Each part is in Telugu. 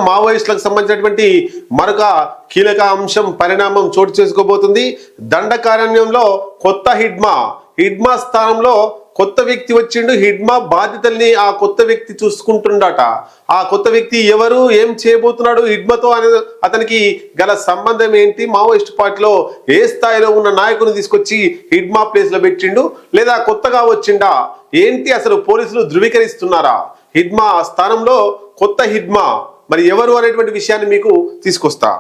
మావోయిస్టులకు సంబంధించినటువంటి మరొక కీలక అంశం పరిణామం చోటు చేసుకోబోతుంది. దండకారణ్యంలో కొత్త హిడ్మా స్థానంలో కొత్త వ్యక్తి వచ్చిండు. హిడ్మా బాధ్యతల్ని ఆ కొత్త వ్యక్తి చూసుకుంటుండట. ఆ కొత్త వ్యక్తి ఎవరు, ఏం చేయబోతున్నాడు, హిడ్మాతో అతనికి గల సంబంధం ఏంటి, మావోయిస్ట్ పార్టీలో ఏ స్థాయిలో ఉన్న నాయకుని తీసుకొచ్చి హిడ్మా ప్లేస్ లో పెట్టిండు, లేదా కొత్తగా వచ్చిండా ఏంటి, అసలు పోలీసులు ధృవీకరిస్తున్నారా? హిడ్మా స్థానంలో కొత్త హిడ్మా మరి ఎవరు అనేటువంటి విషయాన్ని మీకు తీసుకొస్తా.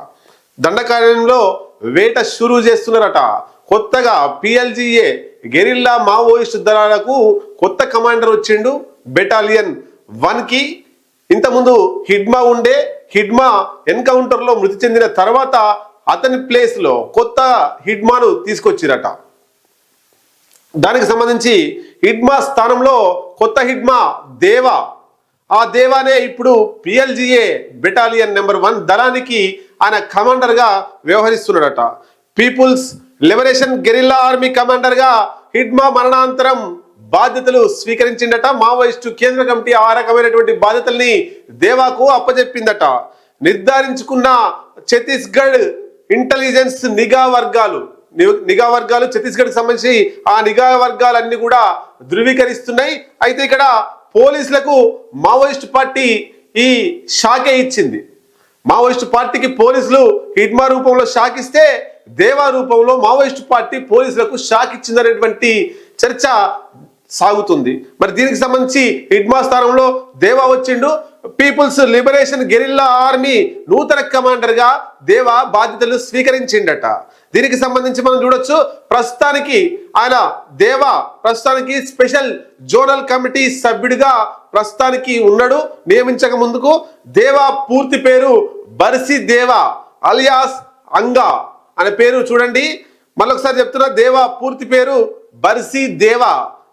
దండకారణ్యంలో వేట షురూ చేస్తున్నారట. కొత్తగా PLGA గెరిల్లా మావోయిస్ట్ దళాలకు కొత్త కమాండర్ వచ్చిండు. బెటాలియన్ 1కి ఇంతకుముందు హిడ్మా ఉండే. హిడ్మా ఎన్కౌంటర్లో మృతి చెందిన తర్వాత అతని ప్లేస్ లో కొత్త హిడ్మాను తీసుకొచ్చిరట. దానికి సంబంధించి హిడ్మా స్థానంలో కొత్త హిడ్మా దేవా. ఆ దేవానే ఇప్పుడు PLGA బెటాలియన్ నెంబర్ 1 దళానికి ఆయన కమాండర్ గా వ్యవహరిస్తున్నాడట. People's liberation guerrilla army commander గా హిడ్మా మరణాంతరం బాధ్యతలు స్వీకరించిందట. మావోయిస్టు కేంద్ర కమిటీ ఆ రకమైనటువంటి బాధ్యతల్ని దేవాకు అప్పచెప్పిందట. నిర్ధారించుకున్న ఛత్తీస్గఢ్ ఇంటెలిజెన్స్ నిఘా వర్గాలు ఛత్తీస్గఢ్ సంబంధించి ఆ నిఘా వర్గాలన్నీ కూడా ధృవీకరిస్తున్నాయి. అయితే ఇక్కడ పోలీసులకు మావోయిస్ట్ పార్టీ ఈ షాకే ఇచ్చింది. మావోయిస్టు పార్టీకి పోలీసులు హిడ్మా రూపంలో షాక్ ఇస్తే దేవా రూపంలో మావోయిస్టు పార్టీ పోలీసులకు షాక్ ఇచ్చిందనేటువంటి చర్చ సాగుతుంది. మరి దీనికి సంబంధించి హిడ్మా స్థానంలో దేవా వచ్చిండు. పీపుల్స్ లిబరేషన్ గెరిల్లా ఆర్మీ నూతన కమాండర్ గా దేవా బాధ్యతలు స్వీకరించిండట. దీనికి సంబంధించి మనం చూడొచ్చు. ప్రస్తుతానికి ఆయన దేవా స్పెషల్ జోనల్ కమిటీ సభ్యుడిగా ప్రస్తుతానికి ఉన్నాడు. నియమించక ముందుకు దేవా పూర్తి పేరు బర్సి దేవా అలియాస్ అంగా అనే పేరు చూడండి. మరొకసారి చెప్తున్నా, దేవా పూర్తి పేరు బర్సి దేవా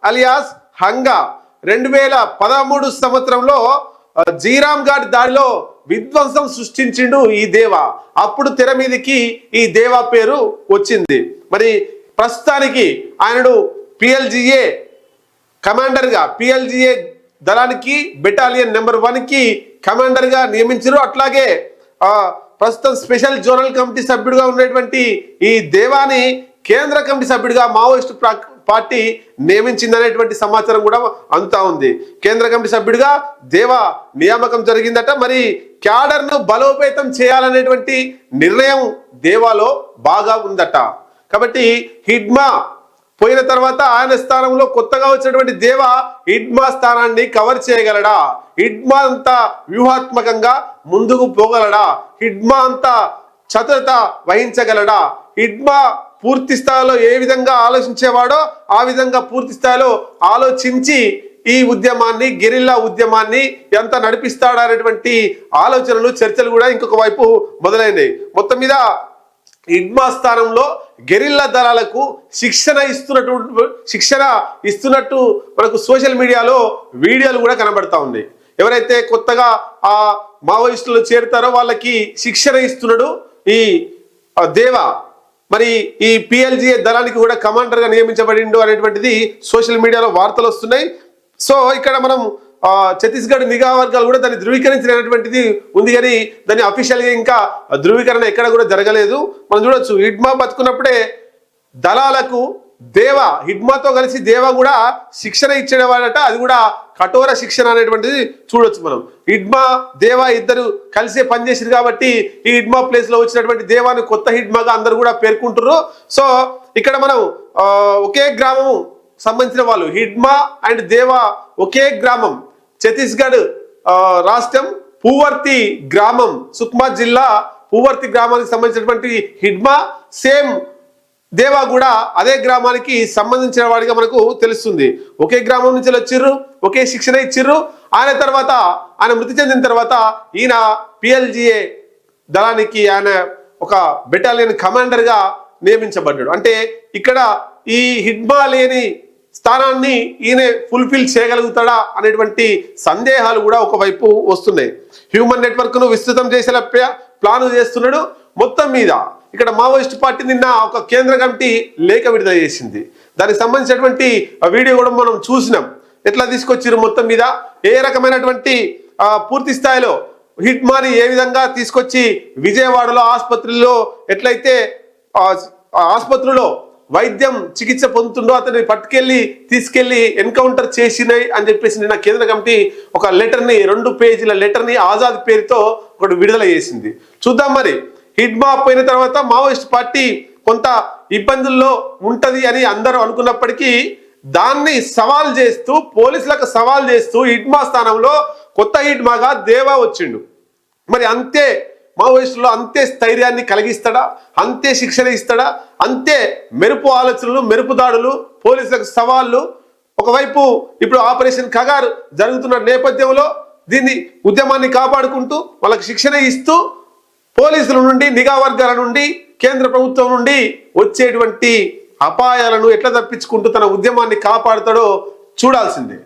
అలియాస్ హంగా. 2013 సంవత్సరంలో జీరామ్ ఘాట్ దాడిలో విధ్వంసం సృష్టించిండు ఈ దేవా. అప్పుడు తెర మీదకి ఈ దేవా పేరు వచ్చింది. మరి ప్రస్తుతానికి ఆయనను PLGA కమాండర్ గా PLGA దళానికి బెటాలియన్ నెంబర్ 1కి కమాండర్ గా నియమించారు. అట్లాగే ప్రస్తుతం స్పెషల్ జోనల్ కమిటీ సభ్యుడిగా ఉన్నటువంటి ఈ దేవాని కేంద్ర కమిటీ సభ్యుడిగా మావోయిస్టు పార్టీ నియమించిందనేటువంటి సమాచారం కూడా అందుతా ఉంది. కేంద్ర కమిటీ సభ్యుడిగా దేవా నియామకం జరిగిందట. మరి క్యాడర్ ను బలోపేతం చేయాలనేటువంటి నిర్ణయం దేవాలో బాగా ఉందట. కాబట్టి హిడ్మా పోయిన తర్వాత ఆయన స్థానంలో కొత్తగా వచ్చినటువంటి దేవా హిడ్మా స్థానాన్ని కవర్ చేయగలడా? హిడ్మా అంతా వ్యూహాత్మకంగా ముందుకు పోగలడా? హిడ్మా అంతా చతురత వహించగలడా? హిడ్మా పూర్తి స్థాయిలో ఏ విధంగా ఆలోచించేవాడో ఆ విధంగా పూర్తి స్థాయిలో ఆలోచించి ఈ ఉద్యమాన్ని, గెరిల్లా ఉద్యమాన్ని ఎంత నడిపిస్తాడా అనేటువంటి ఆలోచనలు, చర్చలు కూడా ఇంకొక వైపు మొదలైనవి. మొత్తం మీద హిడ్మా స్థానంలో గెరిల్లా దళాలకు శిక్షణ ఇస్తున్నట్టు మనకు సోషల్ మీడియాలో వీడియోలు కూడా కనబడతా ఉన్నాయి. ఎవరైతే కొత్తగా ఆ మావోయిస్టులు చేరుతారో వాళ్ళకి శిక్షణ ఇస్తున్నాడు ఈ దేవా. మరి ఈ PLGA దళానికి కూడా కమాండర్ గా నియమించబడిండు అనేటువంటిది సోషల్ మీడియాలో వార్తలు వస్తున్నాయి. సో ఇక్కడ మనం ఛత్తీస్గఢ్ నిఘా వర్గాలు కూడా దాన్ని ధృవీకరించినటువంటిది ఉంది, కానీ దాన్ని అఫీషియల్ గా ఇంకా ధృవీకరణ ఎక్కడ కూడా జరగలేదు. మనం చూడొచ్చు, హిడ్మా బతుకున్నప్పుడే దళాలకు దేవా, హిడ్మాతో కలిసి దేవా కూడా శిక్షణ ఇచ్చేవాడట. అది కూడా కఠోర శిక్షణ అనేటువంటిది చూడొచ్చు మనం. హిడ్మా దేవా ఇద్దరు కలిసే పనిచేసారు కాబట్టి ఈ హిడ్మా ప్లేస్ లో వచ్చినటువంటి దేవాని కొత్త హిడ్మాగా అందరు కూడా పేర్కొంటారు. సో ఇక్కడ మనం ఒకే గ్రామం సంబంధించిన వాళ్ళు, హిడ్మా అండ్ దేవా ఒకే గ్రామం, ఛత్తీస్గఢ్ రాష్ట్రం పూవర్తి గ్రామం, సుక్మా జిల్లా పూవర్తి గ్రామానికి సంబంధించినటువంటి హిడ్మా, సేమ్ దేవా కూడా అదే గ్రామానికి సంబంధించిన వాడిగా మనకు తెలుస్తుంది. ఒకే గ్రామం నుంచి వచ్చిర్రు, ఒకే శిక్షణ ఇచ్చిర్రు. ఆయన మృతి చెందిన తర్వాత ఈయన PLGA దళానికి ఆయన ఒక బెటాలియన్ కమాండర్ గా నియమించబడ్డాడు. అంటే ఇక్కడ ఈ హిడ్మా లేని స్థానాన్ని ఈయన ఫుల్ఫిల్ చేయగలుగుతాడా అనేటువంటి సందేహాలు కూడా ఒకవైపు వస్తున్నాయి. హ్యూమన్ నెట్వర్క్ ను విస్తృతం చేసేలా ప్లాన్ చేస్తున్నాడు. మొత్తం మీద ఇక్కడ మావోయిస్ట్ పార్టీ నిన్న ఒక కేంద్ర కమిటీ లేఖ విడుదల చేసింది. దానికి సంబంధించినటువంటి వీడియో కూడా మనం చూసినాం. ఎట్లా తీసుకొచ్చారు మొత్తం మీద, ఏ రకమైనటువంటి పూర్తి స్థాయిలో హిడ్మాని ఏ విధంగా తీసుకొచ్చి విజయవాడలో ఆసుపత్రిలో ఎట్లయితే ఆసుపత్రిలో వైద్యం చికిత్స పొందుతుండో అతన్ని తీసుకెళ్లి ఎన్కౌంటర్ చేసినాయి అని చెప్పేసి నిన్న కేంద్ర కమిటీ ఒక లెటర్ని 2 పేజీల లెటర్ని ఆజాద్ పేరుతో ఒకటి విడుదల చేసింది. చూద్దాం మరి హిడ్మా పోయిన తర్వాత మావోయిస్ట్ పార్టీ కొంత ఇబ్బందుల్లో ఉంటది అని అందరూ అనుకున్నప్పటికీ దాన్ని సవాల్ చేస్తూ పోలీసులకు సవాల్ చేస్తూ హిడ్మా స్థానంలో కొత్త హిడ్మాగా దేవా వచ్చిండు. మరి అంతే మావోయిస్టులో అంతే స్థైర్యాన్ని కలిగిస్తాడా, అంతే శిక్షణ ఇస్తాడా, అంతే మెరుపు ఆలోచనలు మెరుపు దాడులు పోలీసులకు సవాళ్ళు. ఒకవైపు ఇప్పుడు ఆపరేషన్ కగారు జరుగుతున్న నేపథ్యంలో దీన్ని ఉద్యమాన్ని కాపాడుకుంటూ వాళ్ళకి శిక్షణ ఇస్తూ పోలీసుల నుండి నిఘా వర్గాల నుండి కేంద్ర ప్రభుత్వం నుండి వచ్చేటువంటి అపాయాలను ఎట్లా తప్పించుకుంటూ తన ఉద్యమాన్ని కాపాడుతాడో చూడాల్సిందే.